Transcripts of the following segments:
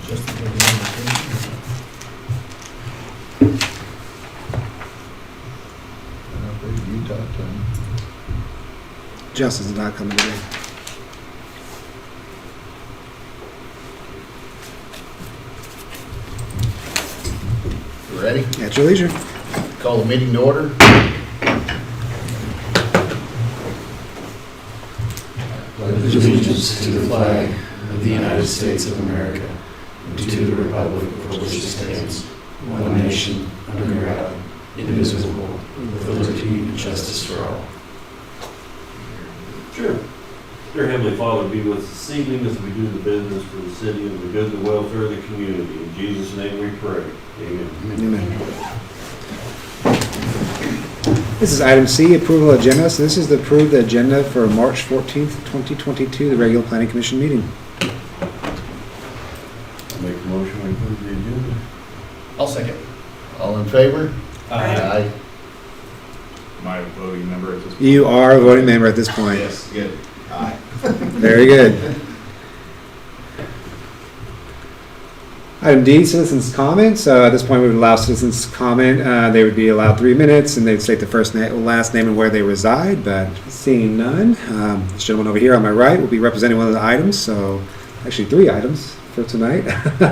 Just the You talked to him. Justin's not coming today. You ready? At your leisure. Call the meeting to order. Pledge allegiance to the flag of the United States of America and to the republic for which it stands, one nation, under God, indivisible, with liberty and justice for all. Sure. Dear Heavenly Father, be with us this evening as we do the business for the city and the good and welfare of the community. In Jesus' name we pray. Amen. Amen. This is item C, approval of agenda. So this is to approve the agenda for March 14th, 2022, the regular planning commission meeting. I'll make a motion to approve the agenda. I'll second. All in favor? Aye. Am I a voting member at this point? You are a voting member at this point. Yes, good. Aye. Very good. Item D, citizens' comments. At this point, we would allow citizens to comment. They would be allowed 3 minutes, and they'd state the first name, last name, and where they reside. But seeing none, this gentleman over here on my right will be representing one of the items. So, actually, 3 items for tonight,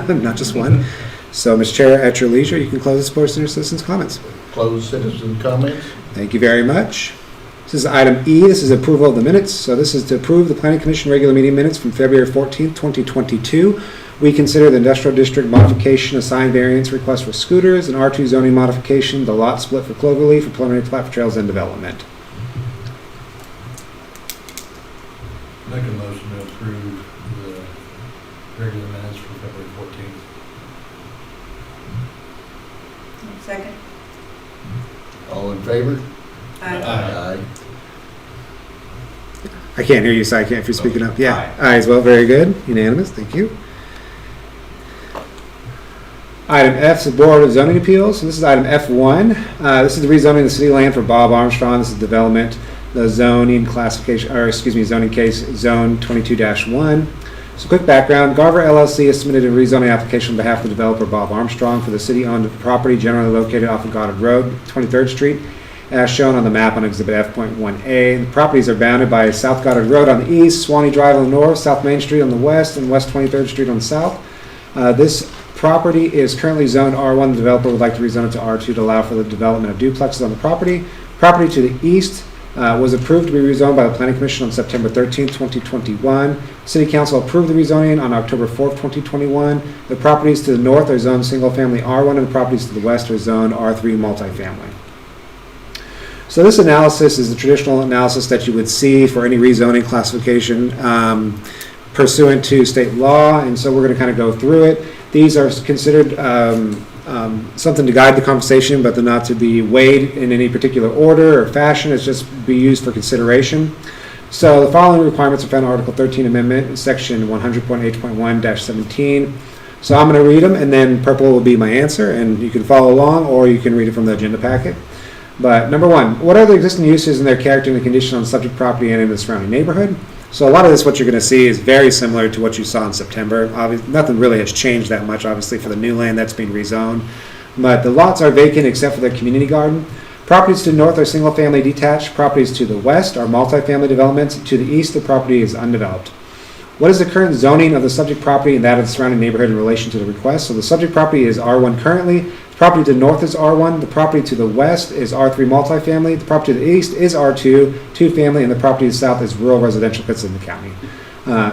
not just one. So, Mr. Chair, at your leisure, you can close this portion of citizens' comments. Close citizen comments. Thank you very much. This is item E. This is approval of the minutes. So this is to approve the Planning Commission regular meeting minutes from February 14th, 2022. We consider the industrial district modification, assigned variance request for scooters, and R2 zoning modification, the lot split for Cloverleaf, for preliminary plat for trails and development. Make a motion to approve the regular minutes for February 14th. Second. All in favor? Aye. Aye. I can't hear you, so I can't if you're speaking up. Yeah, aye as well. Very good. Unanimous. Thank you. Item F is the Board of Zoning Appeals. So this is item F1. This is the rezoning of the city land for Bob Armstrong. This is development, the zoning classification, or excuse me, zoning case zone 22-1. So quick background, Garver LLC has submitted a rezoning application on behalf of the developer Bob Armstrong for the city-owned property generally located off of Goddard Road, 23rd Street, as shown on the map on Exhibit F.1A. The properties are bounded by South Goddard Road on the east, Swanee Drive on the north, South Main Street on the west, and West 23rd Street on the south. This property is currently zoned R1. The developer would like to rezone it to R2 to allow for the development of duplexes on the property. Property to the east was approved to be rezoned by the Planning Commission on September 13th, 2021. City Council approved the rezoning on October 4th, 2021. The properties to the north are zoned single-family R1, and the properties to the west are zoned R3 multifamily. So this analysis is the traditional analysis that you would see for any rezoning classification pursuant to state law, and so we're going to kind of go through it. These are considered something to guide the conversation, but they're not to be weighed in any particular order or fashion. It's just be used for consideration. So the following requirements are found in Article 13 Amendment, Section 100.8.1-17. So I'm going to read them, and then purple will be my answer, and you can follow along, or you can read it from the agenda packet. But number 1, what are the existing uses and their character and the condition on the subject property and in the surrounding neighborhood? So a lot of this, what you're going to see, is very similar to what you saw in September. Nothing really has changed that much, obviously, for the new land that's being rezoned. But the lots are vacant except for the community garden. Properties to the north are single-family detached. Properties to the west are multifamily developments. To the east, the property is undeveloped. What is the current zoning of the subject property and that of the surrounding neighborhood in relation to the request? So the subject property is R1 currently. The property to the north is R1. The property to the west is R3 multifamily. The property to the east is R2, 2-family, and the property to the south is rural residential because in the county.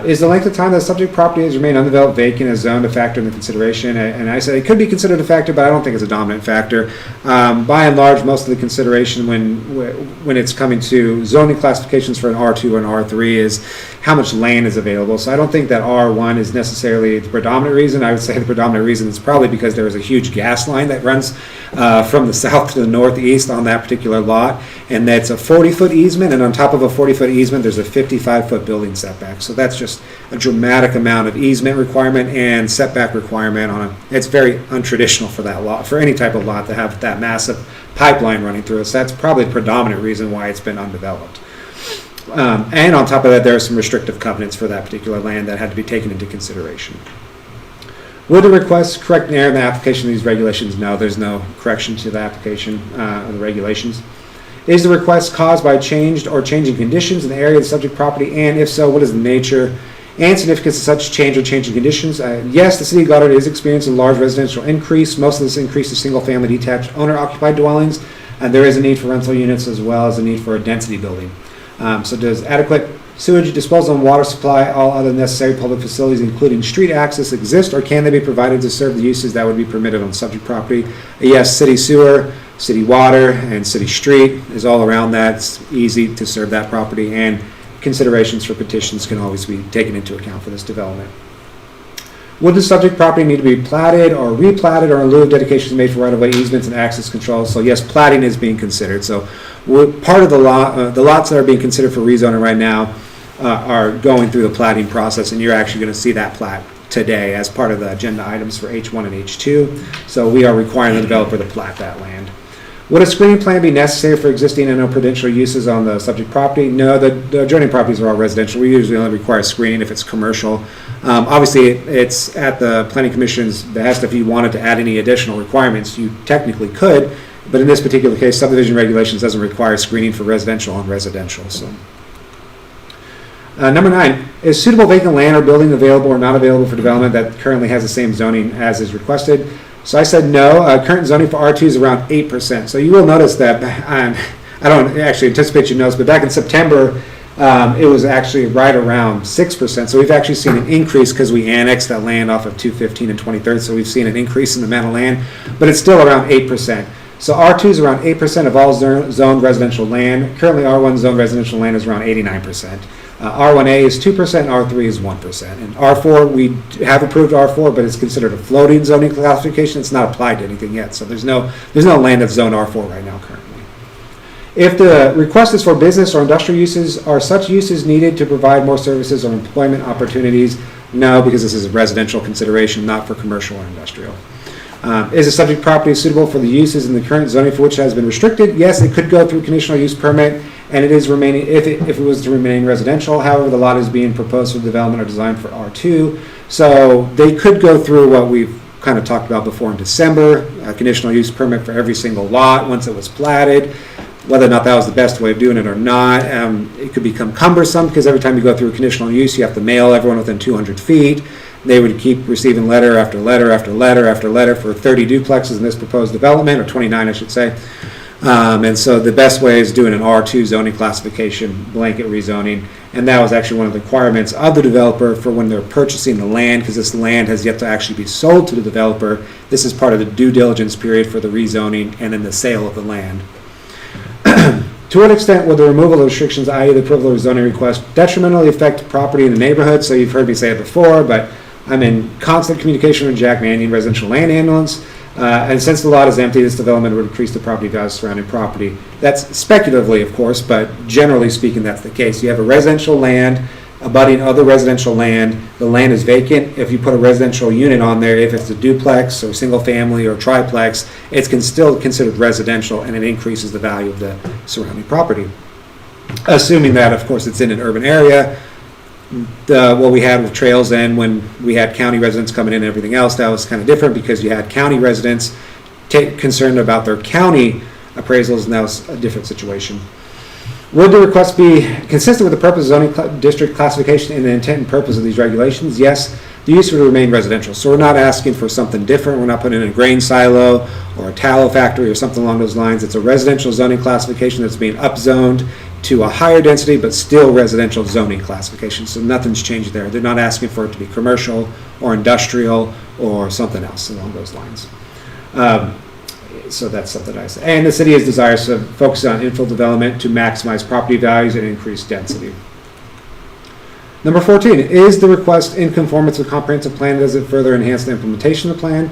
Is the length of time that the subject property has remained undeveloped, vacant, as zoned a factor in the consideration? And I said it could be considered a factor, but I don't think it's a dominant factor. By and large, most of the consideration when it's coming to zoning classifications for an R2 or an R3 is how much land is available. So I don't think that R1 is necessarily the predominant reason. I would say the predominant reason is probably because there is a huge gas line that runs from the south to the northeast on that particular lot, and that's a 40-foot easement, and on top of a 40-foot easement, there's a 55-foot building setback. So that's just a dramatic amount of easement requirement and setback requirement on it's very untraditional for that lot, for any type of lot to have that massive pipeline running through it. So that's probably the predominant reason why it's been undeveloped. And on top of that, there are some restrictive covenants for that particular land that had to be taken into consideration. Would the request correct an error in the application of these regulations? No, there's no correction to the application of the regulations. Is the request caused by changed or changing conditions in the area of the subject property? And if so, what is the nature and significance of such change or changing conditions? Yes, the city of Goddard is experiencing a large residential increase. Most of this increase is single-family detached owner-occupied dwellings, and there is a need for rental units as well as a need for a density building. So does adequate sewage disposal and water supply, all other necessary public facilities, including street access, exist, or can they be provided to serve the uses that would be permitted on subject property? Yes, city sewer, city water, and city street is all around that. It's easy to serve that property, and considerations for petitions can always be taken into account for this development. Would the subject property need to be platted or replatted, or in lieu of dedications made for right-of-way easements and access control? So yes, platting is being considered. So part of the lots that are being considered for rezoning right now are going through the platting process, and you're actually going to see that plat today as part of the agenda items for H1 and H2. So we are requiring the developer to plat that land. Would a screening plan be necessary for existing and no-prudential uses on the subject property? No, the adjoining properties are all residential. We usually only require screening if it's commercial. Obviously, it's at the Planning Commission's behest. If you wanted to add any additional requirements, you technically could, but in this particular case, subdivision regulations doesn't require screening for residential on residential. So. Number 9, is suitable vacant land or building available or not available for development that currently has the same zoning as is requested? So I said no. Current zoning for R2 is around 8%. So you will notice that, I don't actually anticipate you notice, but back in September, it was actually right around 6%. So we've actually seen an increase because we annexed that land off of 215 and 23rd. So we've seen an increase in the amount of land, but it's still around 8%. So R2 is around 8% of all zoned residential land. Currently R1 zoned residential land is around 89%. R1A is 2%, R3 is 1%. And R4, we have approved R4, but it's considered a floating zoning classification. It's not applied to anything yet. So there's no land that's zoned R4 right now currently. If the request is for business or industrial uses, are such uses needed to provide more services or employment opportunities? No, because this is a residential consideration, not for commercial or industrial. Is the subject property suitable for the uses in the current zoning for which it has been restricted? Yes, it could go through conditional use permit, and it is remaining, if it was to remain residential. However, the lot is being proposed for development or designed for R2. So they could go through what we've kind of talked about before in December, a conditional use permit for every single lot once it was platted. Whether or not that was the best way of doing it or not, it could become cumbersome because every time you go through a conditional use, you have to mail everyone within 200 feet. They would keep receiving letter after letter after letter after letter for 30 duplexes in this proposed development, or 29, I should say. And so the best way is doing an R2 zoning classification, blanket rezoning, and that was actually one of the requirements of the developer for when they're purchasing the land, because this land has yet to actually be sold to the developer. This is part of the due diligence period for the rezoning and then the sale of the land. To what extent would the removal of restrictions, i.e. the approval of zoning request, detrimentally affect property in the neighborhood? So you've heard me say it before, but I'm in constant communication with Jack Manning, Residential Land Ambulance, and since the lot is empty, this development would increase the property values surrounding property. That's speculatively, of course, but generally speaking, that's the case. You have a residential land abutting other residential land. The land is vacant. If you put a residential unit on there, if it's a duplex or single family or triplex, it's still considered residential, and it increases the value of the surrounding property. Assuming that, of course, it's in an urban area. What we had with Trails End, when we had county residents coming in and everything else, that was kind of different because you had county residents concerned about their county appraisals, and that was a different situation. Would the request be consistent with the purpose of zoning district classification and the intent and purpose of these regulations? Yes, the use would remain residential. So we're not asking for something different. We're not putting in a grain silo or a tallow factory or something along those lines. It's a residential zoning classification that's being upzoned to a higher density, but still residential zoning classification. So nothing's changed there. They're not asking for it to be commercial or industrial or something else along those lines. So that's something I say. And the city is desirous of focusing on infill development to maximize property values and increase density. Number 14, is the request in conformance with comprehensive plan? Does it further enhance the implementation of the plan?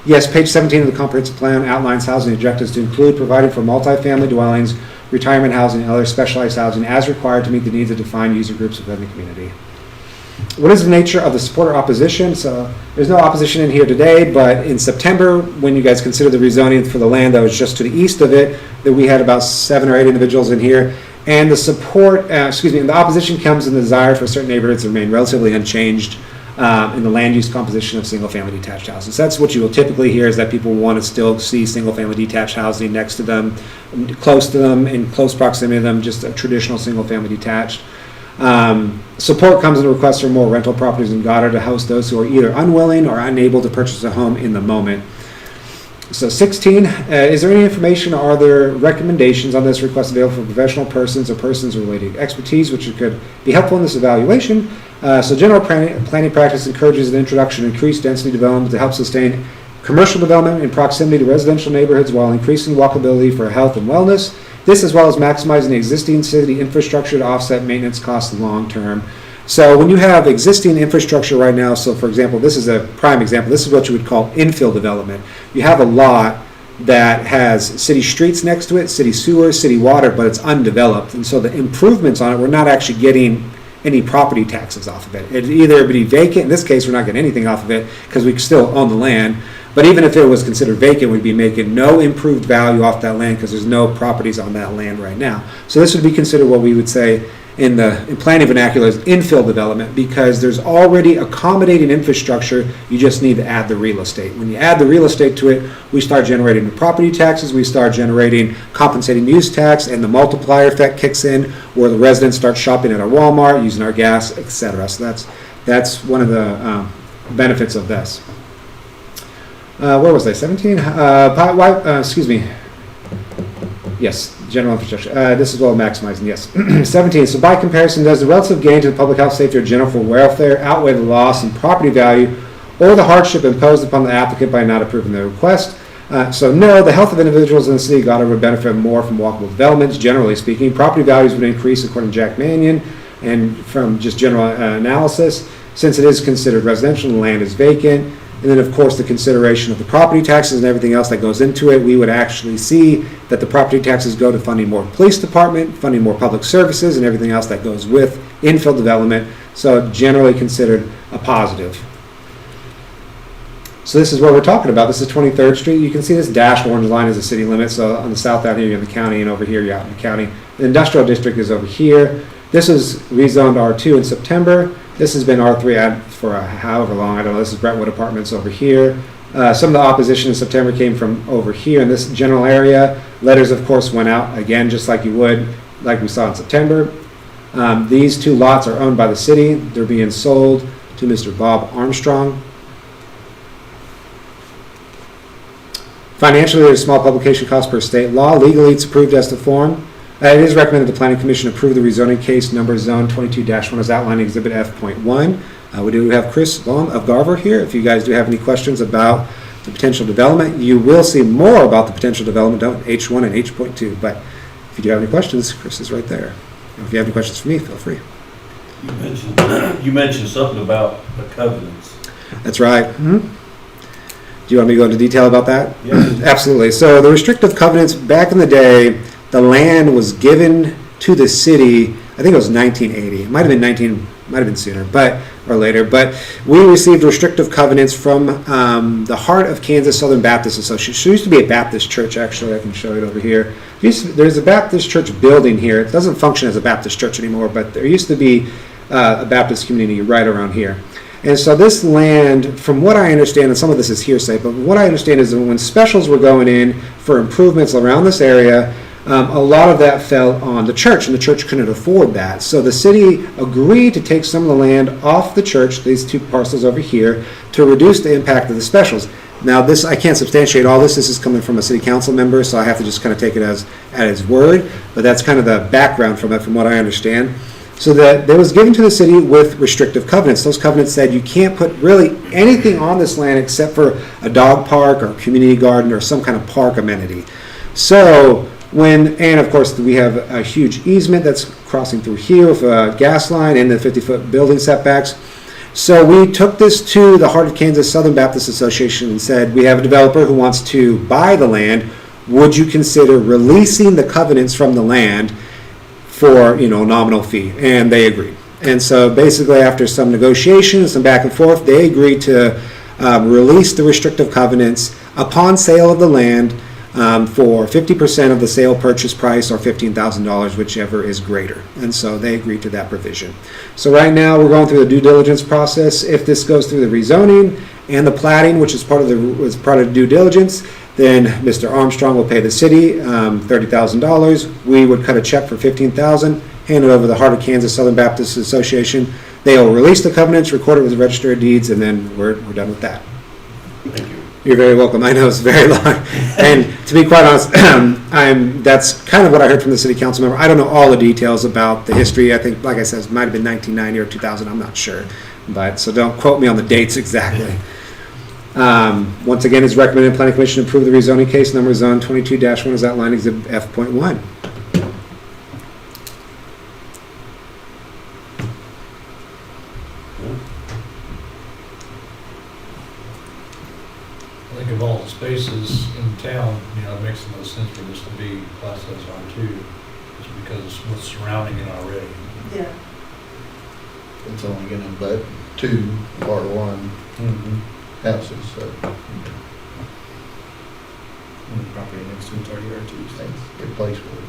Yes, page 17 of the comprehensive plan outlines housing objectives to include providing for multifamily dwellings, retirement housing, and other specialized housing as required to meet the needs of defined user groups within the community. What is the nature of the support or opposition? So there's no opposition in here today, but in September, when you guys considered the rezoning for the land that was just to the east of it, that we had about 7 or 8 individuals in here. And the support, the opposition comes in the desire for certain neighborhoods to remain relatively unchanged in the land use composition of single-family detached houses. That's what you will typically hear, is that people want to still see single-family detached housing next to them, close to them, in close proximity to them, just a traditional single-family detached. Support comes in requests for more rental properties in Goddard to house those who are either unwilling or unable to purchase a home in the moment. So 16, is there any information or are there recommendations on this request available for professional persons or persons with related expertise which could be helpful in this evaluation? So general planning practice encourages the introduction of increased density development to help sustain commercial development in proximity to residential neighborhoods while increasing walkability for health and wellness. This as well as maximizing the existing city infrastructure to offset maintenance costs long term. So when you have existing infrastructure right now, so for example, this is a prime example, this is what you would call infill development. You have a lot that has city streets next to it, city sewer, city water, but it's undeveloped. And so the improvements on it, we're not actually getting any property taxes off of it. It'd either be vacant, in this case we're not getting anything off of it because we still own the land, but even if it was considered vacant, we'd be making no improved value off that land because there's no properties on that land right now. So this would be considered what we would say in planning vernacular is infill development, because there's already accommodating infrastructure, you just need to add the real estate. When you add the real estate to it, we start generating the property taxes, we start generating compensating use tax, and the multiplier effect kicks in where the residents start shopping at our Walmart, using our gas, etc. So that's one of the benefits of this. Where was I? 17? Excuse me. Yes, general infrastructure. This is well maximizing, yes. 17, so by comparison, does the relative gain to the public health, safety, or general welfare outweigh the loss in property value or the hardship imposed upon the applicant by not approving the request? So no, the health of individuals in the city of Goddard would benefit more from walkable developments, generally speaking. Property values would increase according to Jack Mannion, and from just general analysis, since it is considered residential and the land is vacant. And then, of course, the consideration of the property taxes and everything else that goes into it, we would actually see that the property taxes go to funding more police department, funding more public services, and everything else that goes with infill development. So generally considered a positive. So this is what we're talking about. This is 23rd Street. You can see this dashed orange line is the city limit. So on the south out here, you're in the county, and over here, you're out in the county. The industrial district is over here. This was rezoned R2 in September. This has been R3 for however long, I don't know. This is Brentwood Apartments over here. Some of the opposition in September came from over here in this general area. Letters, of course, went out again, just like you would, like we saw in September. These two lots are owned by the city. They're being sold to Mr. Bob Armstrong. Financially, there's a small publication cost per state law. Legally, it's approved as to form. It is recommended the Planning Commission approve the rezoning case number zone 22-1 as outlined in Exhibit F.1. We do have Chris Baum of Garver here. If you guys do have any questions about the potential development, you will see more about the potential development on H1 and H.2. But if you do have any questions, Chris is right there. And if you have any questions for me, feel free. You mentioned something about the covenants. That's right. Mm-hmm. Do you want me to go into detail about that? Yes. Absolutely. So the restrictive covenants, back in the day, the land was given to the city, I think it was 1980. It might have been sooner, or later. But we received restrictive covenants from the Heart of Kansas Southern Baptist Association. It used to be a Baptist church, actually. I can show it over here. There's a Baptist church building here. It doesn't function as a Baptist church anymore, but there used to be a Baptist community right around here. And so this land, from what I understand, and some of this is hearsay, but what I understand is that when specials were going in for improvements around this area, a lot of that fell on the church, and the church couldn't afford that. So the city agreed to take some of the land off the church, these two parcels over here, to reduce the impact of the specials. Now, this, I can't substantiate all this. This is coming from a city council member, so I have to just kind of take it as at its word. But that's kind of the background from it, from what I understand. So that it was given to the city with restrictive covenants. Those covenants said you can't put really anything on this land except for a dog park or community garden or some kind of park amenity. So and of course we have a huge easement that's crossing through here with a gas line and the 50-foot building setbacks. So we took this to the Heart of Kansas Southern Baptist Association and said, we have a developer who wants to buy the land. Would you consider releasing the covenants from the land for, a nominal fee? And they agreed. And so basically after some negotiations, some back and forth, they agreed to release the restrictive covenants upon sale of the land. for 50% of the sale purchase price or $15,000, whichever is greater. And so they agreed to that provision. So right now, we're going through the due diligence process. If this goes through the rezoning and the platting, which is part of the due diligence, then Mr. Armstrong will pay the city $30,000. We would cut a check for $15,000, hand it over to the Heart of Kansas Southern Baptist Association. They will release the covenants, record it with the Register of Deeds, and then we're done with that. Thank you. You're very welcome. I know it's very long. And to be quite honest, that's kind of what I heard from the city council member. I don't know all the details about the history. I think, like I said, it might have been 1990 or 2000. I'm not sure. So don't quote me on the dates exactly. Once again, it's recommended Planning Commission approve the rezoning case number zone 22-1 as outlined exhibit F.1. I think of all the spaces in town, it makes the most sense for this to be classed as R2, just because it's what's surrounding it already. Yeah. It's only gonna butt 2 R1 houses, so Property next to it's already R2. thanks, good place for it.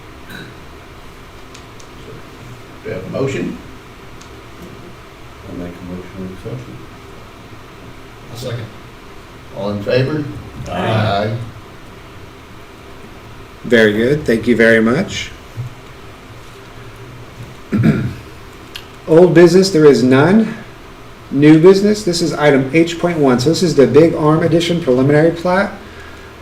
So, do you have a motion? I make a motion to accept it. A second. All in favor? Aye. Very good. Thank you very much. Old business, there is none. New business, this is item H.1. So this is the Big Arm Edition preliminary plat.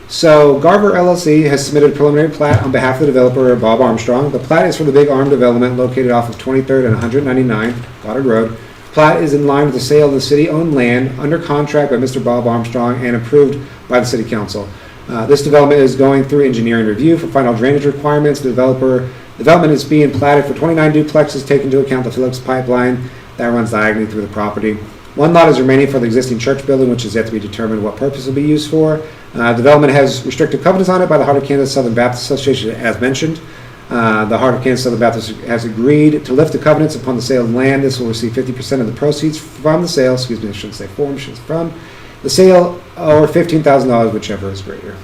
So Garver LLC has submitted a preliminary plat on behalf of the developer, Bob Armstrong. The plat is for the Big Arm development located off of 23rd and 199 Goddard Road. Plat is in line with the sale of the city-owned land under contract by Mr. Bob Armstrong and approved by the City Council. This development is going through engineering review for final drainage requirements. The development is being platted for 29 duplexes, taking into account the Phillips pipeline that runs diagonally through the property. One lot is remaining for the existing church building, which is yet to be determined what purpose it will be used for. Development has restricted covenants on it by the Heart of Kansas Southern Baptist Association, as mentioned. The Heart of Kansas Southern Baptist has agreed to lift the covenants upon the sale of land. This will receive 50% of the proceeds from the sale, I shouldn't say from, from the sale, or $15,000, whichever is greater.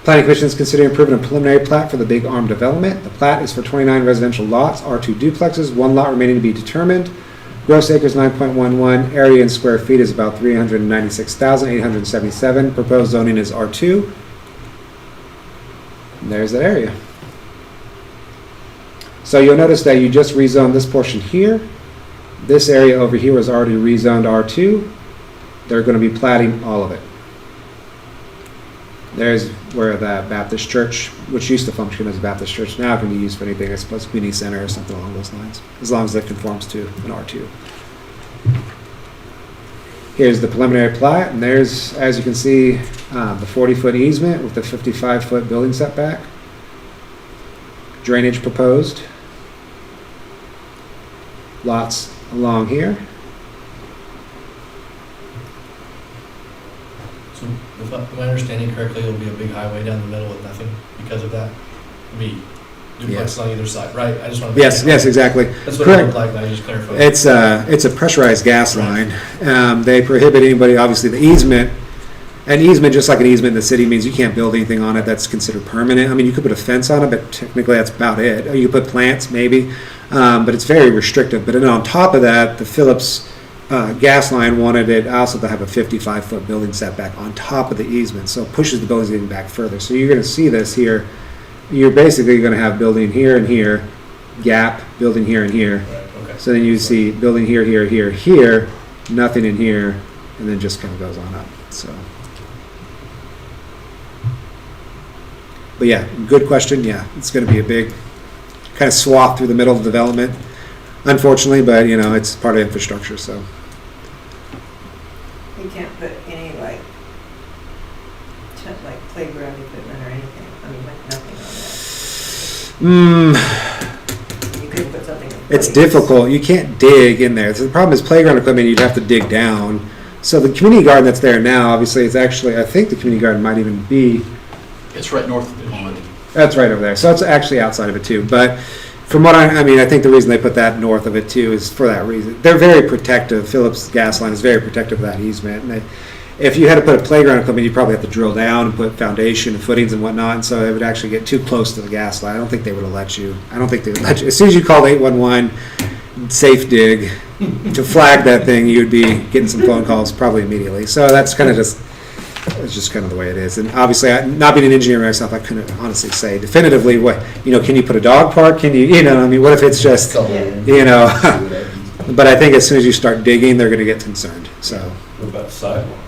Planning Commission is considering approving a preliminary plat for the Big Arm development. The plat is for 29 residential lots, R2 duplexes, 1 lot remaining to be determined. Gross acres 9.11, area in square feet is about 396,877. Proposed zoning is R2. And there's that area. So you'll notice that you just rezoned this portion here. This area over here was already rezoned R2. They're going to be platting all of it. There's where the Baptist church, which used to function as a Baptist church, now can be used for anything. I suppose community center or something along those lines, as long as it conforms to an R2. Here's the preliminary plat, and there's, as you can see, the 40-foot easement with the 55-foot building setback. Drainage proposed. Lots along here. So if my understanding correctly, it'll be a big highway down the middle with nothing because of that. It'll be duplex on either side, right? I just want to. Yes, exactly. That's what Correct. it looked like, I just clarified. It's a pressurized gas line. They prohibit anybody, obviously, the easement. An easement, just like an easement in the city, means you can't build anything on it that's considered permanent. I mean, you could put a fence on it, but technically that's about it. Or you could put plants, maybe, but it's very restrictive. But then on top of that, the Phillips gas line wanted it also to have a 55-foot building setback on top of the easement, so it pushes the buildings even back further. So you're going to see this here. You're basically going to have building here and here, gap, building here and here. Right, okay. So then you see building here, here, here, here, nothing in here, and then just kind of goes on up. So, but yeah, good question. Yeah, it's going to be a big kind of swath through the middle of development, unfortunately, but you know, it's part of infrastructure. So You can't put any like playground equipment or anything, I mean, like nothing on that. You could put something in it's place. difficult. You can't dig in there. So the problem is playground equipment, you'd have to dig down. So the community garden that's there now, obviously, it's actually, I think the community garden might even be, It's right north of the pond. that's right over there. So it's actually outside of it too. But from what I mean, I think the reason they put that north of it too is for that reason. They're very protective. Phillips gas line is very protective of that easement. And if you had to put a playground equipment, you'd probably have to drill down and put foundation and footings and whatnot, and so it would actually get too close to the gas line. I don't think they would have let you. I don't think they would let you. As soon as you called 811, safe dig, to flag that thing, you'd be getting some phone calls probably immediately. So that's kind of just, it's just kind of the way it is. And obviously, not being an engineer myself, I couldn't honestly say definitively what, can you put a dog park? Can you, I mean, what if it's just, but I think as soon as you start digging, they're going to get concerned. So What about the sidewalk?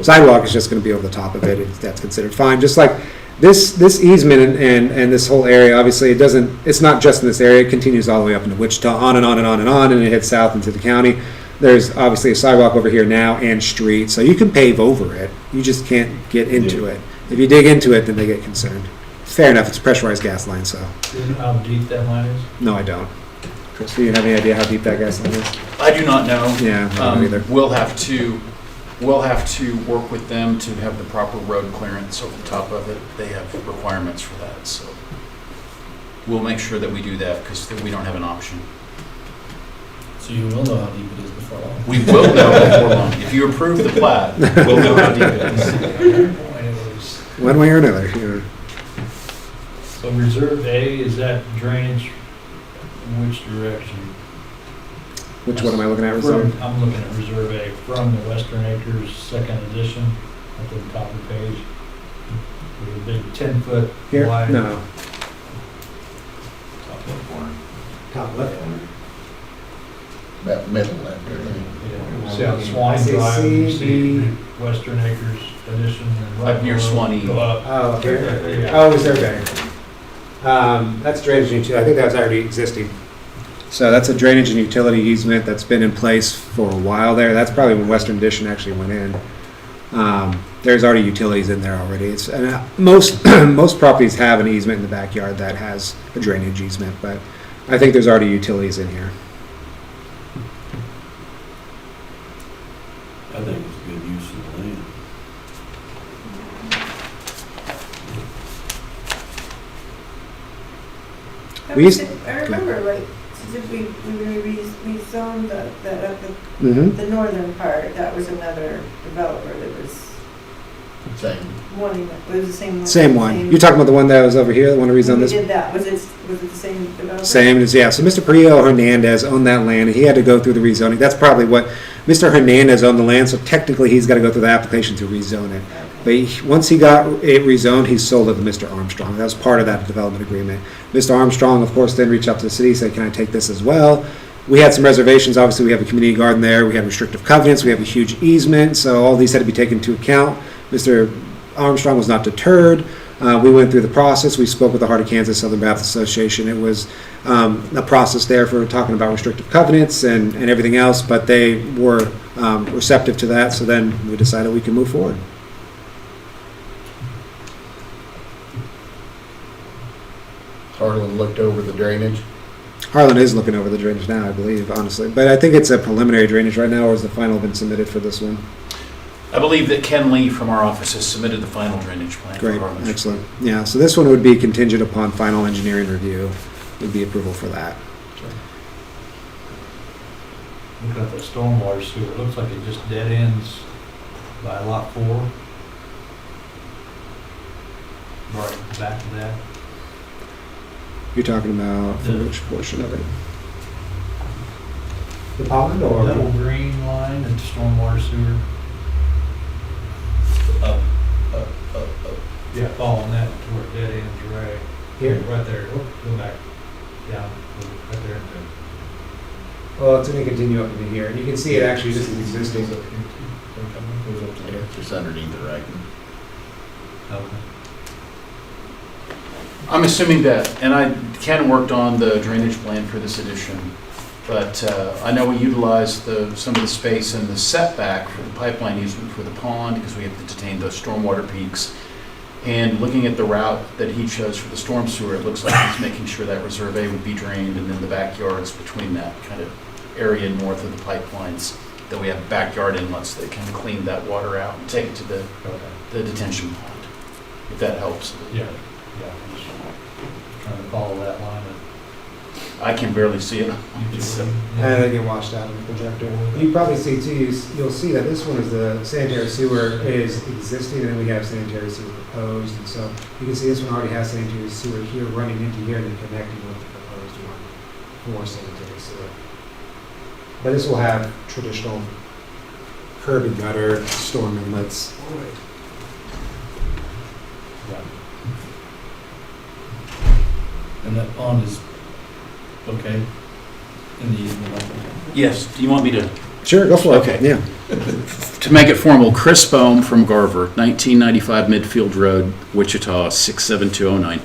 sidewalk is just going to be over the top of it. That's considered fine. Just like this easement and this whole area, obviously it's not just in this area. It continues all the way up into Wichita, on and on and on and on, and it heads south into the county. There's obviously a sidewalk over here now and street, so you can pave over it. You just can't get into it. If you dig into it, then they get concerned. Fair enough. It's a pressurized gas line, so Do you know how deep that line is? no, I don't. Chris, do you have any idea how deep that gas line is? I do not know. Yeah, I don't either. We'll have to work with them to have the proper road clearance over the top of it. They have requirements for that, so we'll make sure that we do that because we don't have an option. So you will know how deep it is before long. We will know before long. If you approve the plat, we'll know how deep it is. One way or another. Yeah. So Reserve A, is that drainage in which direction? Which one am I looking at? Reserve? I'm looking at Reserve A from the Western Acres second edition at the top of the page. With a big 10-foot Here? wide. No. Top left corner. Top left corner. That middle left there. Yeah. See how Swanee I see Drive, you C, see B. Western Acres addition and right Up near below, Swanee. Go up. Oh, here? Yeah. Oh, Reserve A. That's drainage and utility. I think that was already existing. So that's a drainage and utility easement that's been in place for a while there. That's probably when Western Addition actually went in. There's already utilities in there already. Most most properties have an easement in the backyard that has a drainage easement, but I think there's already utilities in here. I think it's a good use of the land. We used- I remember, like, did we rezoned that up Mm-hmm. the northern part, that was another developer that was Same. wanting, it was the same one? Same one. You're talking about the one that was over here, the one that When rezoned we this? did that, was it the same developer? Same as, yeah. So Mr. Perillo Hernandez owned that land, and he had to go through the rezoning. That's probably what, Mr. Hernandez owned the land, so technically he's got to go through the application to rezone it. But once he got it rezoned, he sold it to Mr. Armstrong. That was part of that development agreement. Mr. Armstrong, of course, then reached out to the city, said, can I take this as well? We had some reservations. Obviously, we have a community garden there. We have restrictive covenants. We have a huge easement. So all these had to be taken into account. Mr. Armstrong was not deterred. We went through the process. We spoke with the Heart of Kansas Southern Baptist Association. It was a process there for talking about restrictive covenants and everything else, but they were receptive to that. So then we decided we can move forward. Harlan looked over the drainage. Harlan is looking over the drainage now, I believe, honestly. But I think it's a preliminary drainage right now, or has the final been submitted for this one? I believe that Ken Lee from our office has submitted the final drainage plan. for Great, Harlingen. excellent. Yeah, so this one would be contingent upon final engineering review, would be approval for that. Looking at the stormwater sewer, it looks like it just dead ends by lot 4. Right back to that. You're talking about for which portion of it? The pond Double green line and stormwater sewer. Up. Yeah, following that to where it dead ends, right? Here? Right there. Whoop, go back. Down, right there. Well, it's going to continue up to here, and you can see it actually, this is existing. Yeah, just underneath the writing. Okay. I'm assuming that, and Ken worked on the drainage plan for this addition, but I know we utilized some of the space in the setback for the pipeline easement for the pond because we have to detain those stormwater peaks. And looking at the route that he chose for the storm sewer, it looks like he's making sure that Reserve A would be drained, and then the backyards between that kind of area north of the pipelines, that we have backyard inlets that can clean that water out and take it to the detention pond, if that helps. Yeah, I'm just trying to follow that line. I can barely see it. So, And they get washed out in the projector. You probably see too, you'll see that this one is the sanitary sewer is existing, and then we have sanitary sewer proposed. And so you can see this one already has sanitary sewer here running into here and then connecting with the proposed one for sanitary sewer. But this will have traditional curb and gutter, storm inlets. And that pond is, okay, in the easement. yes, do you want me to? Sure, go for it. Okay. Yeah. To make it formal, Chris Bohm from Garver, 1995 Midfield Road, Wichita, 67209.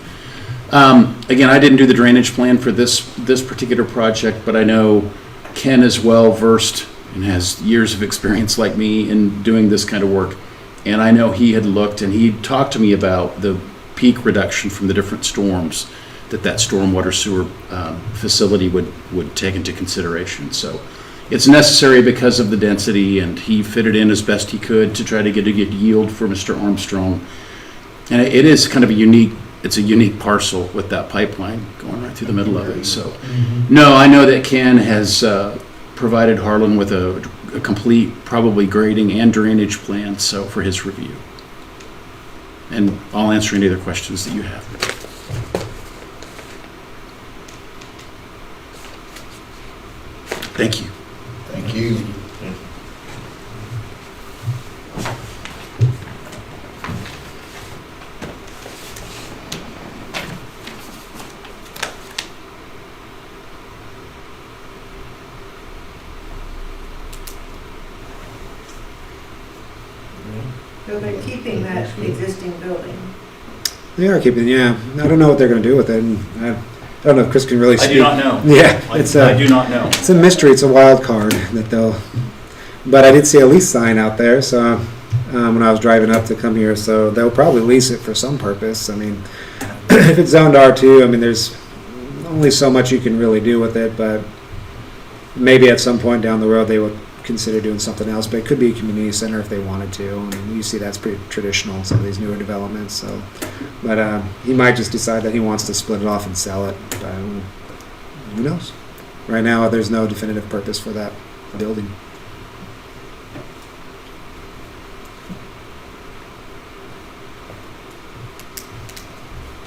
Again, I didn't do the drainage plan for this particular project, but I know Ken is well versed and has years of experience like me in doing this kind of work. And I know he had looked and he talked to me about the peak reduction from the different storms that stormwater sewer facility would take into consideration. So it's necessary because of the density, and he fitted in as best he could to try to get a good yield for Mr. Armstrong. And it is kind of a unique parcel with that pipeline going right through the middle of it. So, no, I know that Ken has provided Harlan with a complete, probably grading and drainage plan, so for his review. And I'll answer any other questions that you have. Thank you. Thank you. So they're keeping that existing building. They are keeping, yeah. I don't know what they're going to do with it. And I don't know if Chris can really I speak. do not know. Yeah, I it's do not know. It's a mystery. It's a wild card that they'll. But I did see a lease sign out there, so when I was driving up to come here, so they'll probably lease it for some purpose. I mean, if it's zoned R2, I mean, there's only so much you can really do with it, but maybe at some point down the road they would consider doing something else. But it could be a community center if they wanted to. I mean, you see that's pretty traditional in some of these newer developments. So, but he might just decide that he wants to split it off and sell it. But, who knows? Right now, there's no definitive purpose for that building.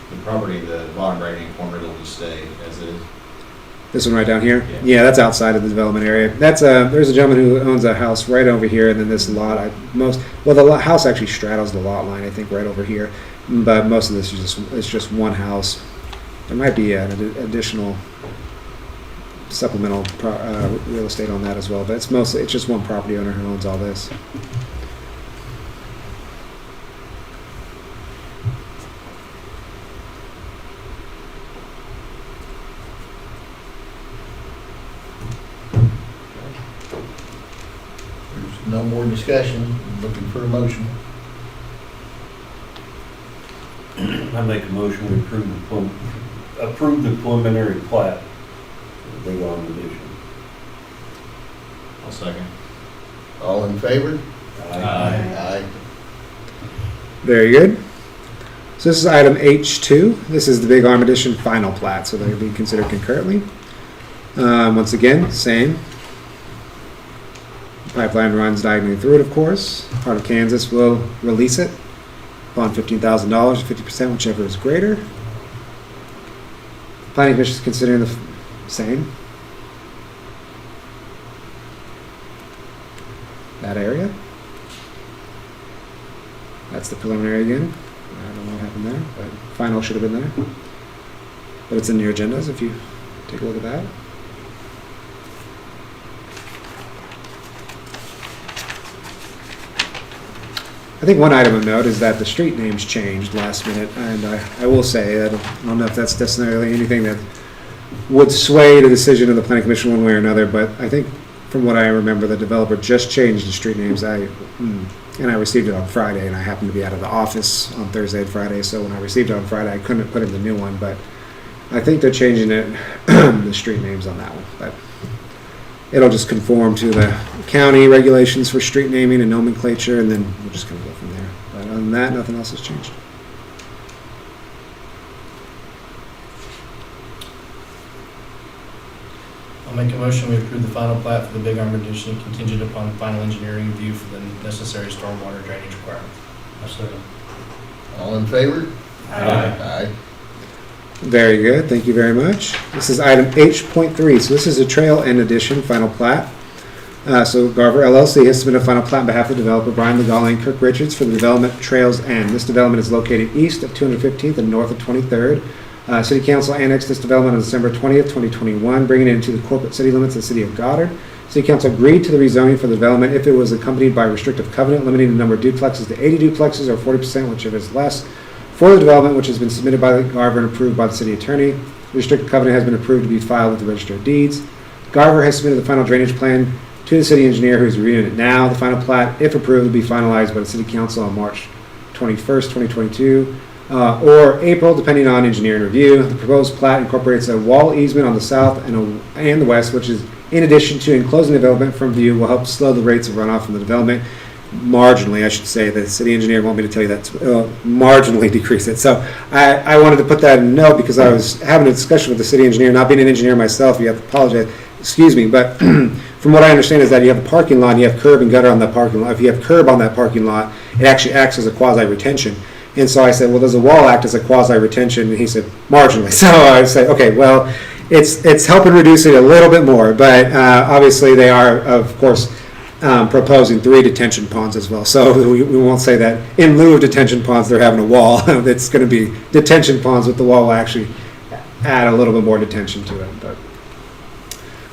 The property, the bottom right-hand corner, will just stay as is. This one right down here? Yeah. Yeah, that's outside of the development area. That's there's a gentleman who owns a house right over here, and then this lot, the house actually straddles the lot line, I think, right over here. But most of this is just one house. There might be an additional supplemental real estate on that as well, but it's just one property owner who owns all this. There's no more discussion. Looking for a motion. I make a motion to approve the preliminary plat of the Big Arm addition. I'll second. All in favor? Aye. Aye. Very good. So this is item H2. This is the Big Arm Edition final plat, so they'll be considered concurrently. Once again, same. Pipeline runs diagonally through it, of course. Heart of Kansas will release it upon $15,000, 50%, whichever is greater. Planning Commission is considering the same. That area. That's the preliminary again. I don't know what happened there, but final should have been there. But it's in your agendas if you take a look at that. I think one item of note is that the street names changed last minute, and I will say, I don't know if that's necessarily anything that would sway the decision of the planning commission one way or another, but I think from what I remember, the developer just changed the street names. And I received it on Friday, and I happened to be out of the office on Thursday and Friday, so when I received it on Friday, I couldn't put in the new one, but I think they're changing it, the street names on that one, but it'll just conform to the county regulations for street naming and nomenclature, and then we're just gonna go from there. But other than that, nothing else has changed. I'll make a motion, we approve the final plat for the Big Arm addition contingent upon final engineering review for the necessary stormwater drainage requirements. I second. All in favor? Aye. Aye. Very good, thank you very much. This is item H.3, so this is a trail end addition, final plat. So Garver LLC has submitted a final plat on behalf of the developer Brian Legale and Kirk Richards for the development Trails End. This development is located east of 215th and north of 23rd. City Council annexed this development on December 20th, 2021, bringing it into the corporate city limits of the city of Goddard. City Council agreed to the rezoning for the development if it was accompanied by a restrictive covenant limiting the number of duplexes to 80 duplexes or 40%, whichever is less, for the development, which has been submitted by Garver and approved by the city attorney. The restrictive covenant has been approved to be filed with the Register of Deeds. Garver has submitted the final drainage plan to the city engineer, who is reviewing it now. The final plat, if approved, will be finalized by the City Council on March 21st, 2022, or April, depending on engineering review. The proposed plat incorporates a wall easement on the south and the west, which is, in addition to enclosing the development from view, will help slow the rates of runoff from the development. Marginally, I should say. The city engineer want me to tell you that marginally decrease it. So I wanted to put that in note because I was having a discussion with the city engineer. Not being an engineer myself, you have to apologize. Excuse me, but from what I understand is that you have a parking lot and you have curb and gutter on that parking lot. If you have curb on that parking lot, it actually acts as a quasi-retention. And so I said, well, does a wall act as a quasi-retention? And he said, marginally. So I said, okay, well, it's helping reduce it a little bit more, but obviously they are, of course, proposing 3 detention ponds as well. So we won't say that in lieu of detention ponds, they're having a wall. It's going to be detention ponds with the wall will actually add a little bit more detention to it. But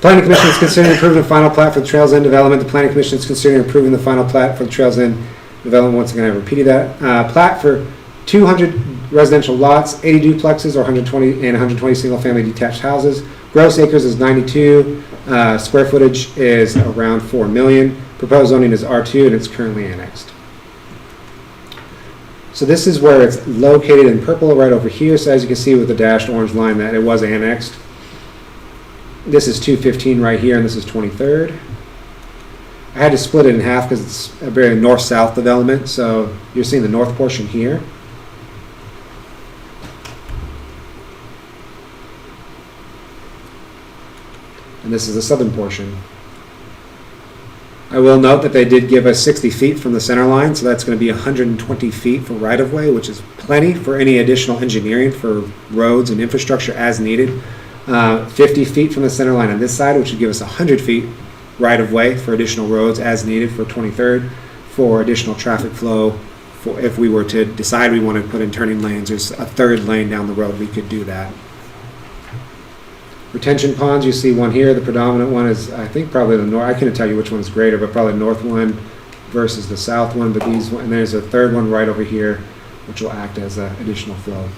Planning Commission is considering approving the final plat for the Trails End development. The Planning Commission is considering approving the final plat for the Trails End development. Once again, I repeated that. Plat for 200 residential lots, 80 duplexes, or 120 single-family detached houses. Gross acres is 92. Square footage is around 4 million. Proposed zoning is R2, and it's currently annexed. So this is where it's located in purple right over here. So as you can see with the dashed orange line that it was annexed. This is 215 right here, and this is 23rd. I had to split it in half because it's a very north-south development. So you're seeing the north portion here. And this is the southern portion. I will note that they did give us 60 feet from the center line, so that's going to be 120 feet for right-of-way, which is plenty for any additional engineering for roads and infrastructure as needed. 50 feet from the center line on this side, which would give us 100 feet right-of-way for additional roads as needed for 23rd, for additional traffic flow. For if we were to decide we want to put in turning lanes, there's a third lane down the road, we could do that. Retention ponds, you see one here. The predominant one is, I think, probably the north. I couldn't tell you which one is greater, but probably the north one versus the south one. But these, and there's a third one right over here, which will act as additional flow.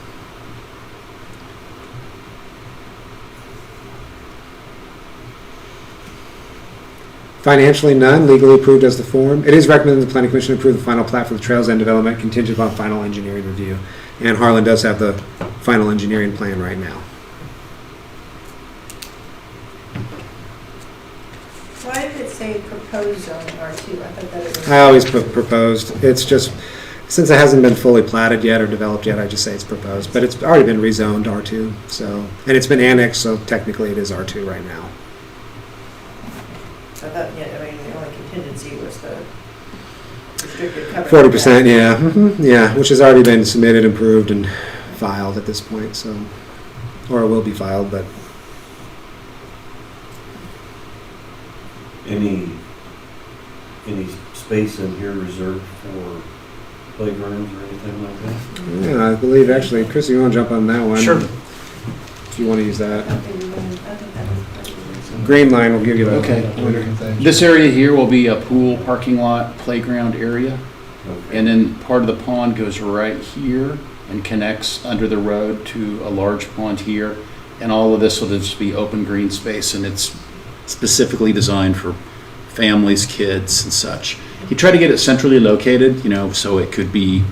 Financially, none. Legally approved as the form. It is recommended the Planning Commission approve the final plat for the Trails End development contingent upon final engineering review. And Harlan does have the final engineering plan right now. Why did it say proposed zone R2? I thought that it was. I always put proposed. It's just, since it hasn't been fully platted yet or developed yet, I just say it's proposed. But it's already been rezoned R2, so, and it's been annexed, so technically it is R2 right now. I thought, yeah, I mean, the only contingency was the restricted covenant. 40%, yeah. Yeah, which has already been submitted, approved, and filed at this point, so, or it will be filed, but. Any space in here reserved for playgrounds or anything like that? Yeah, I believe actually, Chris, you want to jump on that one? Sure. If you want to use that. I think that was. Green line will give you the Okay. pointer. This area here will be a pool, parking lot, playground area. Okay. And then part of the pond goes right here and connects under the road to a large pond here. And all of this will just be open green space, and it's specifically designed for families, kids, and such. He tried to get it centrally located, so it could be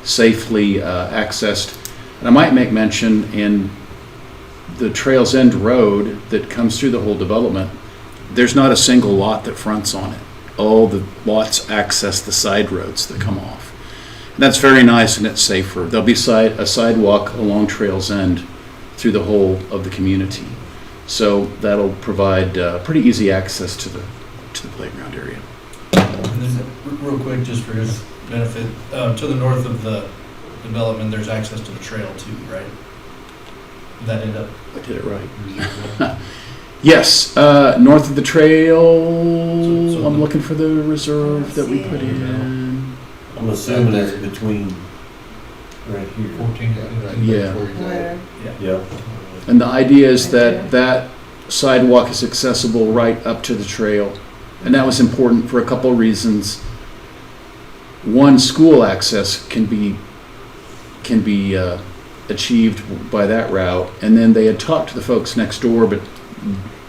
safely accessed. And I might make mention, in the Trails End Road that comes through the whole development, there's not a single lot that fronts on it. All the lots access the side roads that come off. And that's very nice, and it's safer. There'll be a sidewalk along Trails End through the whole of the community. So that'll provide pretty easy access to the playground area. And then, real quick, just for his benefit, to the north of the development, there's access to the trail too, right? Did that end up? I did it right. Yes, north of the trail, So I'm looking for the reserve that we put in. I'm assuming that's between right here. 14, Yeah. Where? Yeah. And the idea is that that sidewalk is accessible right up to the trail. And that was important for a couple of reasons. One, school access can be achieved by that route. And then they had talked to the folks next door, but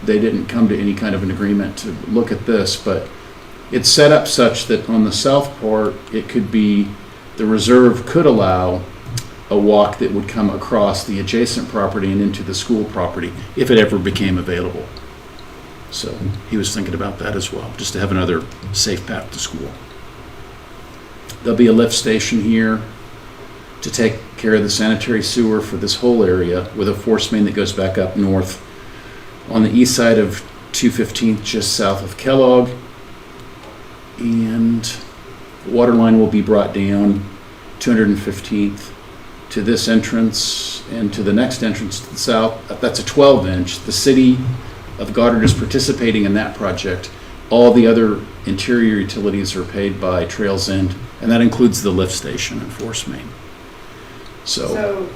they didn't come to any kind of an agreement to look at this. But it's set up such that on the south part, it could be, the reserve could allow a walk that would come across the adjacent property and into the school property if it ever became available. So he was thinking about that as well, just to have another safe path to school. There'll be a lift station here to take care of the sanitary sewer for this whole area, with a force main that goes back up north on the east side of 215th, just south of Kellogg. And water line will be brought down 215th to this entrance and to the next entrance to the south. That's a 12-inch. The city of Goddard is participating in that project. All the other interior utilities are paid by Trails End, and that includes the lift station and force main. So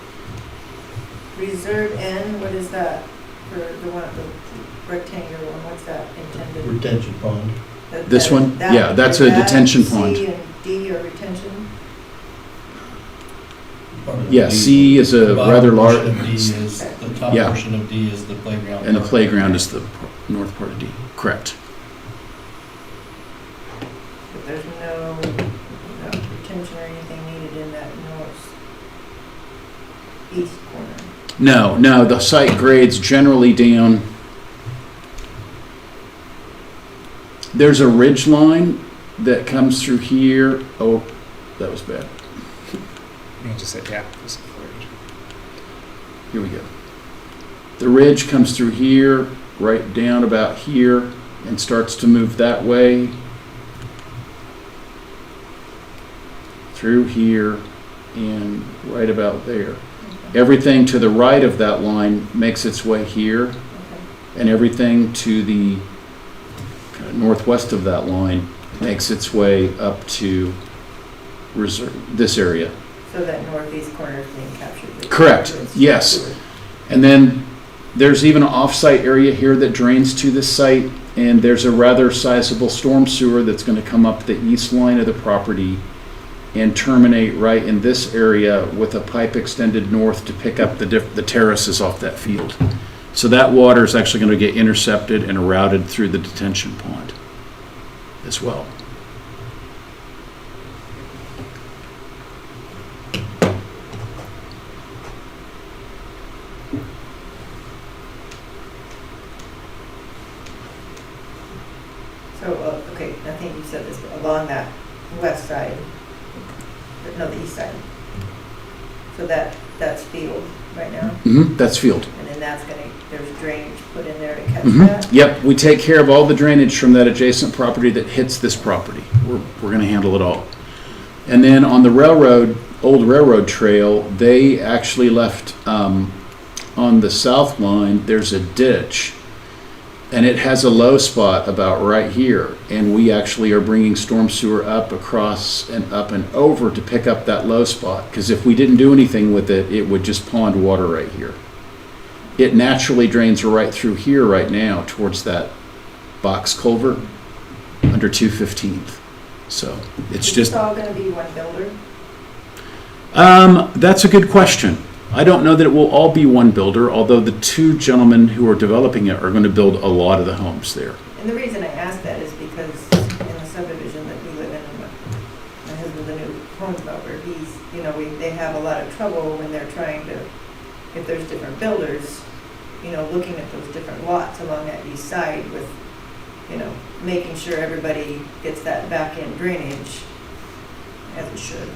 Reserve N, what is that for the one, the rectangular one, what's that intended? Retention pond. this one, yeah, that's a detention pond. C and D are retention? Part of Yeah, D. C is a The bottom rather portion large, of D is, the top Yeah. portion of D is the playground. and the part. playground is the north part of D. Correct. But there's no retention or anything needed in that northeast corner. No, the site grades generally down. There's a ridge line that comes through here. Oh, that was bad. You can just say, yeah. Just Here we go. The ridge comes through here, right down about here, and starts to move that way. Through here, and right about there. Everything to the right of that line makes its way here, Okay. and everything to the kind of northwest of that line makes its way up to this area. So that northeast corner is being captured. with- Correct, with yes. sewer. And then there's even an off-site area here that drains to this site, and there's a rather sizable storm sewer that's going to come up the east line of the property and terminate right in this area with a pipe extended north to pick up the terraces off that field. So that water is actually going to get intercepted and routed through the detention pond as well. So, okay, I think you said this, but along that west side, no, the east side. So that's field right now, That's field. and then that's gonna, there's drainage put in there to catch that? Yep, we take care of all the drainage from that adjacent property that hits this property. We're gonna handle it all. And then on the railroad, old railroad trail, they actually left, on the south line, there's a ditch, and it has a low spot about right here. And we actually are bringing storm sewer up, across, and up and over to pick up that low spot. Because if we didn't do anything with it, it would just pond water right here. It naturally drains right through here right now towards that box culvert under 215th. So it's Is just, this all gonna be one builder? that's a good question. I don't know that it will all be one builder, although the two gentlemen who are developing it are going to build a lot of the homes there. And the reason I ask that is because in the subdivision that we live in, and my husband's a new home developer, they have a lot of trouble when they're trying to, if there's different builders, looking at those different lots along that east side with, making sure everybody gets that back end drainage as it should.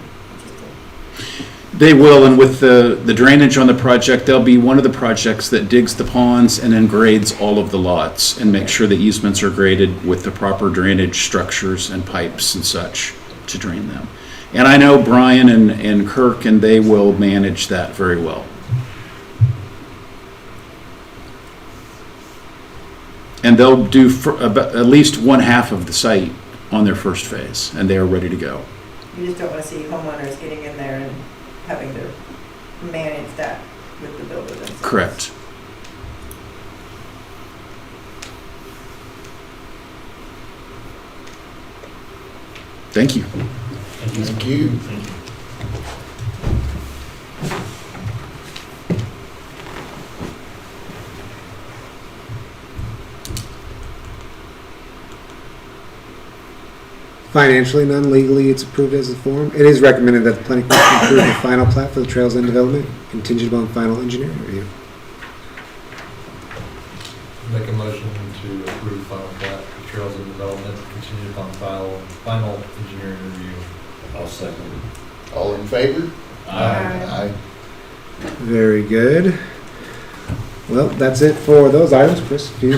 They will, and with the drainage on the project, they'll be one of the projects that digs the ponds and then grades all of the lots and make sure the easements are graded with the proper drainage structures and pipes and such to drain them. And I know Brian and Kirk, and they will manage that very well. And they'll do at least one half of the site on their first phase, and they are ready to go. You just don't wanna see homeowners getting in there and having to manage that with the builder themselves. Correct. Thank you. Thank you. Financially, non-legally, it's approved as a form. It is recommended that the planning commission approve the final plat for the Trails End development, contingent upon final engineering review. Make a motion to approve final plat for Trails and Development contingent upon final engineering review. I'll second. All in favor? Aye. Aye. Very good. Well, that's it for those items. Chris, if you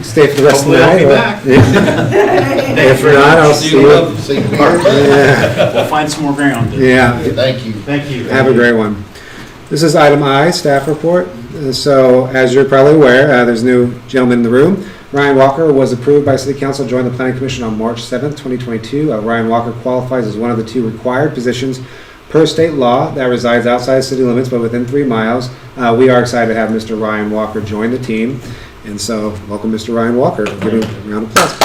stay for the rest Hopefully of the I'll night. be back. Yeah. If not, I'll see you. See you tomorrow. Yeah. We'll find some more ground. Yeah. Thank you. Thank you. Have a great one. This is item I, staff report. So, as you're probably aware, there's a new gentleman in the room. Ryan Walker was approved by City Council, joined the Planning Commission on March 7th, 2022. Ryan Walker qualifies as one of the 2 required positions per state law that resides outside city limits but within 3 miles. We are excited to have Mr. Ryan Walker join the team. And so, welcome Mr. Ryan Walker. Give him a round of applause.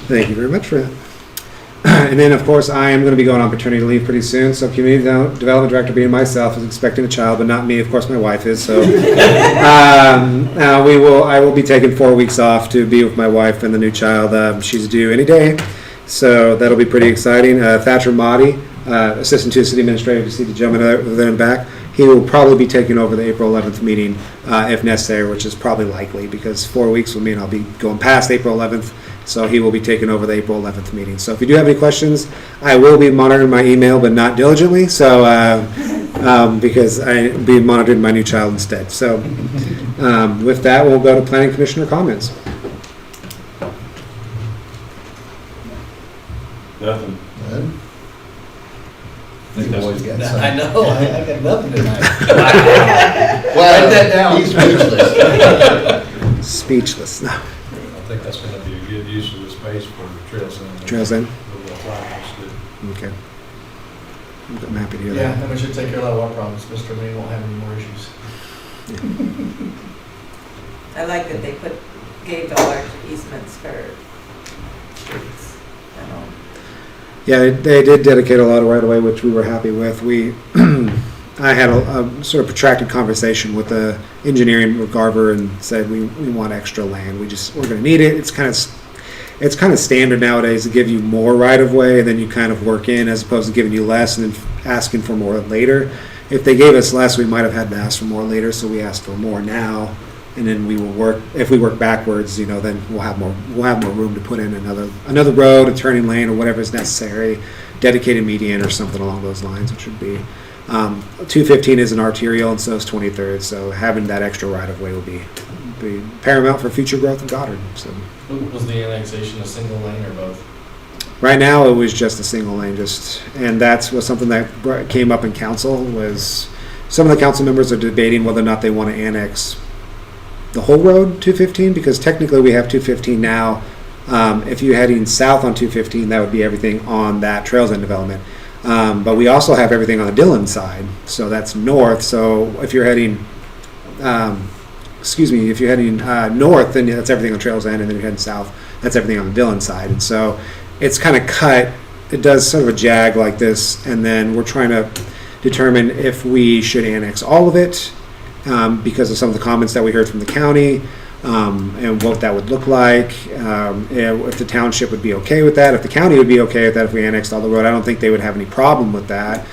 Thank you very much for that. And then, of course, I am going to be going on paternity leave pretty soon. So, community development director, being myself, is expecting a child, but not me. Of course, my wife is. So, I will be taking 4 weeks off to be with my wife and the new child. She's due any day, so that'll be pretty exciting. Thatcher Motti, assistant to the city administrator, you see the gentleman over there in the back. He will probably be taking over the April 11th meeting if necessary, which is probably likely because 4 weeks will mean I'll be going past April 11th. So he will be taking over the April 11th meeting. So if you do have any questions, I will be monitoring my email, but not diligently. So because I'll be monitoring my new child instead. So with that, we'll go to planning commissioner comments. Nothing. None? I think that's- Boys got I some. know, I got nothing tonight. Well, Write that down. he's speechless. Speechless. No. I think that's gonna be a good use of the space for Trails End. Trails End? Little plaque, that's good. Okay. I'm happy to hear Yeah, that. and we should take care of a lot of our problems. Mr. Lee won't have any more issues. I like that they gave the large easements for streets. I don't- Yeah, they did dedicate a lot of right-of-way, which we were happy with. I had a sort of protracted conversation with the engineering with Garver and said we want extra land. We're going to need it. It's kind of standard nowadays to give you more right-of-way and then you kind of work in as opposed to giving you less and then asking for more later. If they gave us less, we might have had to ask for more later, so we asked for more now. And then we will work. If we work backwards, then we'll have more room to put in another road, a turning lane, or whatever is necessary, dedicated median or something along those lines. It should be. 215 is an arterial, and so is 23rd. So having that extra right of way will be paramount for future growth in Goddard. So Was the annexation a single lane or both? right now, it was just a single lane. And that's was something that came up in council. Was some of the council members are debating whether or not they want to annex the whole road 215 because technically we have 215 now. If you're heading south on 215, that would be everything on that Trails End development. But we also have everything on the Dillon side, so that's north. So if you're heading, north, then that's everything on Trails End, and then you're heading south, that's everything on the Dillon side. And so it's kind of cut. It does sort of a jag like this, and then we're trying to determine if we should annex all of it. Because of some of the comments that we heard from the county and what that would look like, if the township would be okay with that, if the county would be okay with that, if we annexed all the road, I don't think they would have any problem with that.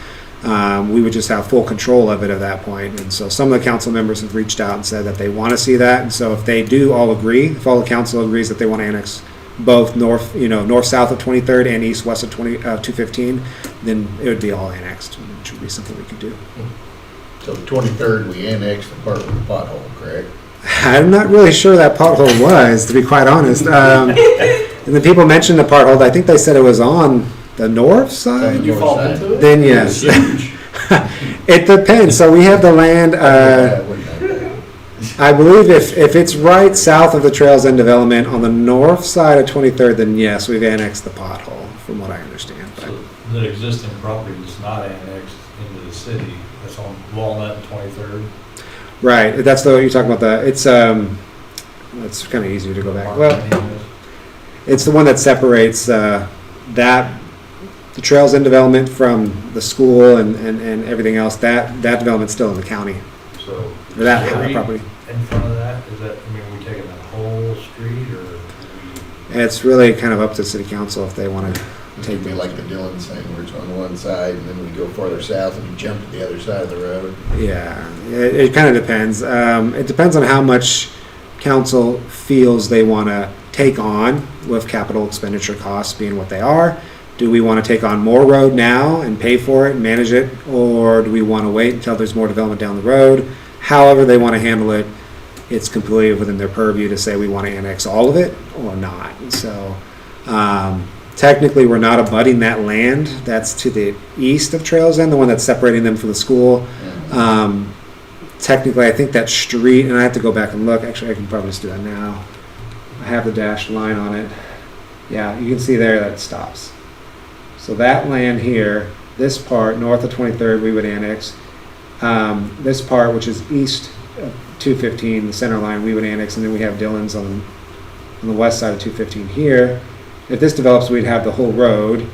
We would just have full control of it at that point. And so some of the council members have reached out and said that they want to see that. And so if they do all agree, if all the council agrees that they want to annex both north-south of 23rd and east-west of 215, then it would be all annexed, which would be something we could do. So the 23rd, we annexed the part with the pothole, correct? I'm not really sure that pothole was, to be quite honest. And the people mentioned the pothole, I think they said it was on the north side? Did you fall into it? Then yes. It's huge. It depends. So we have the land, Yeah, it wouldn't have been. I believe if it's right south of the Trails End development on the north side of 23rd, then yes, we've annexed the pothole, from what I understand. But So the existing property is not annexed into the city, that's on Walnut and 23rd. right, that's the, you're talking about it's kind of easier to go back. Well, it's the one that separates the Trails End development from the school and everything else. That development's still in the county. So. Or that street property. In front of that, is that, I mean, are we taking that whole street or? are It's really kind of up to city council if they want to It'd take be me like the Dillon thing, where it's on one side, and then we go farther south and you jump to the other side of the road. Yeah, it kind of depends. It depends on how much council feels they want to take on with capital expenditure costs being what they are. Do we want to take on more road now and pay for it and manage it? Or do we want to wait until there's more development down the road? However they want to handle it, it's completely within their purview to say we want to annex all of it or not. So technically, we're not abutting that land that's to the east of Trails End, the one that's separating them from the school. Technically, I think that street, and I have to go back and look. Actually, I can probably just do that now. I have the dashed line on it. Yeah, you can see there that it stops. So that land here, this part, north of 23rd, we would annex. This part, which is east of 215, the center line, we would annex, and then we have Dillon's on the west side of 215 here. If this develops, we'd have the whole road.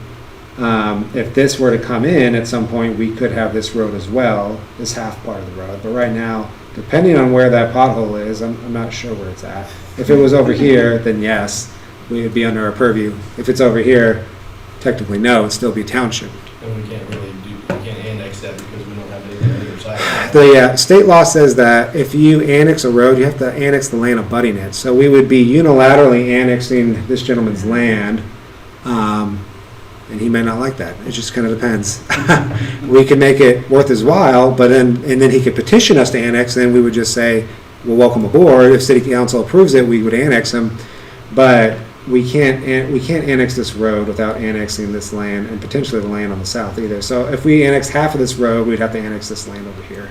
If this were to come in at some point, we could have this road as well, this half part of the road. But right now, depending on where that pothole is, I'm not sure where it's at. If it was over here, then yes, we would be under our purview. If it's over here, technically no, it'd still be township. And we can't annex that because we don't have anything on either side. The state law says that if you annex a road, you have to annex the land abutting it. So we would be unilaterally annexing this gentleman's land, and he may not like that. It just kind of depends. We could make it worth his while, but then he could petition us to annex, and then we would just say, well, welcome aboard. If city council approves it, we would annex him, but we can't annex this road without annexing this land and potentially the land on the south either. So if we annex half of this road, we'd have to annex this land over here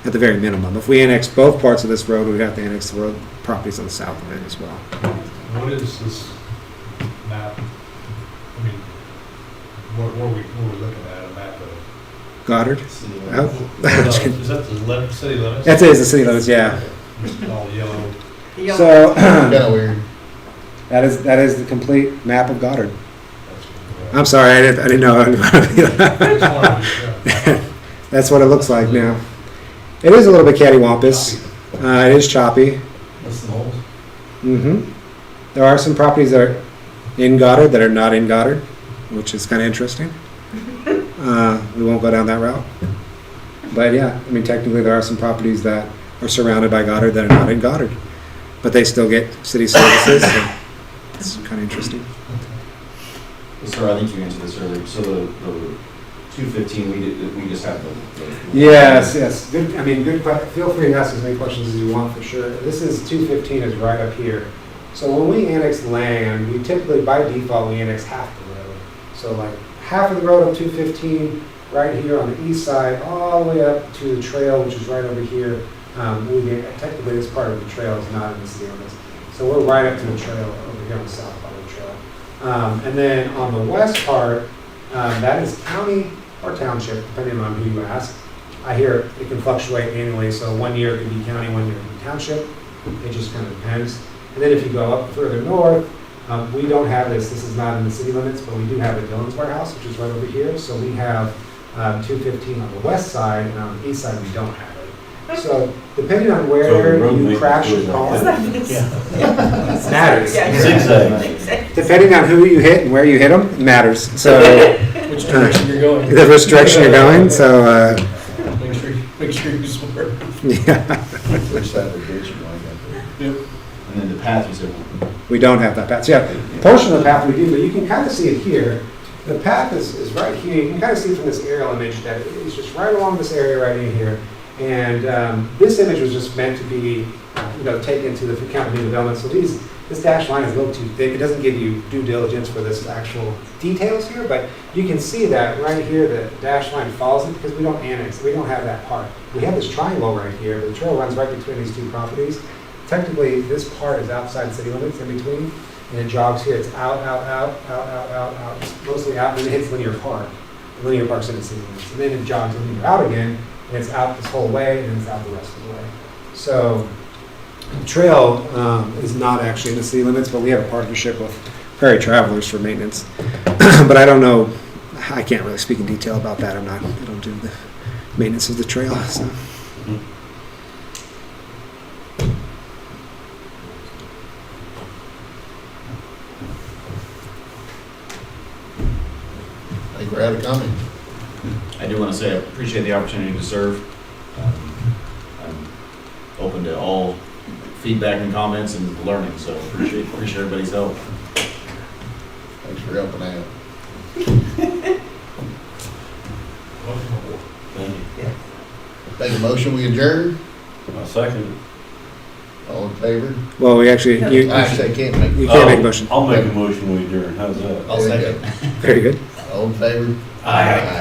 at the very minimum. If we annex both parts of this road, we'd have to annex the road properties on the south of it as well. What is this map? I mean, what are we looking at, a map of? Goddard? Oh, I'm just kidding. Is that the city limits? That is the city limits, yeah. All yellow. So Kind of weird. that is the complete map of Goddard. That's- I'm sorry, I didn't know. Just wanted to- That's what it looks like now. It is a little bit cattywampus. It is choppy. What's the holes? There are some properties that are in Goddard that are not in Goddard, which is kind of interesting. We won't go down that route. But yeah, I mean, technically there are some properties that are surrounded by Goddard that are not in Goddard, but they still get city services. So it's kind of interesting. Sir, I think you answered this earlier. So the 215, we just have the. Yes. Good. I mean, good. Feel free to ask as many questions as you want for sure. This is 215 is right up here. So when we annex land, we typically by default we annex half the road. So like half of the road of 215 right here on the east side, all the way up to the trail, which is right over here. Technically this part of the trail is not in the city limits. So we're right up to the trail over here on the south part of the trail. And then on the west part, that is county or township, depending on who you ask. I hear it can fluctuate annually, so 1 year it could be county, 1 year it could be township. It just kind of depends. And then if you go up further north, we don't have this. This is not in the city limits, but we do have a Dillon's warehouse, which is right over here. So we have 215 on the west side, and on the east side we don't have it. So depending on where you crash your car, matters. Zigzag. Depending on who you hit and where you hit them, matters. So Which direction you're going? the which direction you're going. So Make sure you swerve. yeah. Which side of the ditch you're going up there? And then the path, you said, we don't have that path. So yeah, portion of the path we do, but you can kind of see it here. The path is right here. You can kind of see from this aerial image that it's just right along this area right in here. And this image was just meant to be, taken to the count of new development. So this dash line is a little too thick. It doesn't give you due diligence for this actual details here, but you can see that right here, the dash line follows it because we don't annex. We don't have that part. We have this triangle right here. The trail runs right between these two properties. Technically, this part is outside city limits in between, and it jogs here. It's out, out, out, out, out, out, out. It's mostly out, and then it hits Linear Park. The Linear Park's in the city limits. And then it jogs linear out again, and it's out this whole way, and it's out the rest of the way. So the trail is not actually in the city limits, but we have a partnership with Prairie Travelers for maintenance. But I don't know, I can't really speak in detail about that. I don't do the maintenance of the trail. So. I think we're out of comment. I do want to say I appreciate the opportunity to serve. I'm open to all feedback and comments and learning, so appreciate everybody's help. Thanks for helping out. Thank you. Make a motion, we adjourn. A second. All in favor? Well, we actually, you Actually, I can't make. you can't make a motion. I'll make a motion we adjourn. How's that? I'll second. Very good. All in favor? Aye.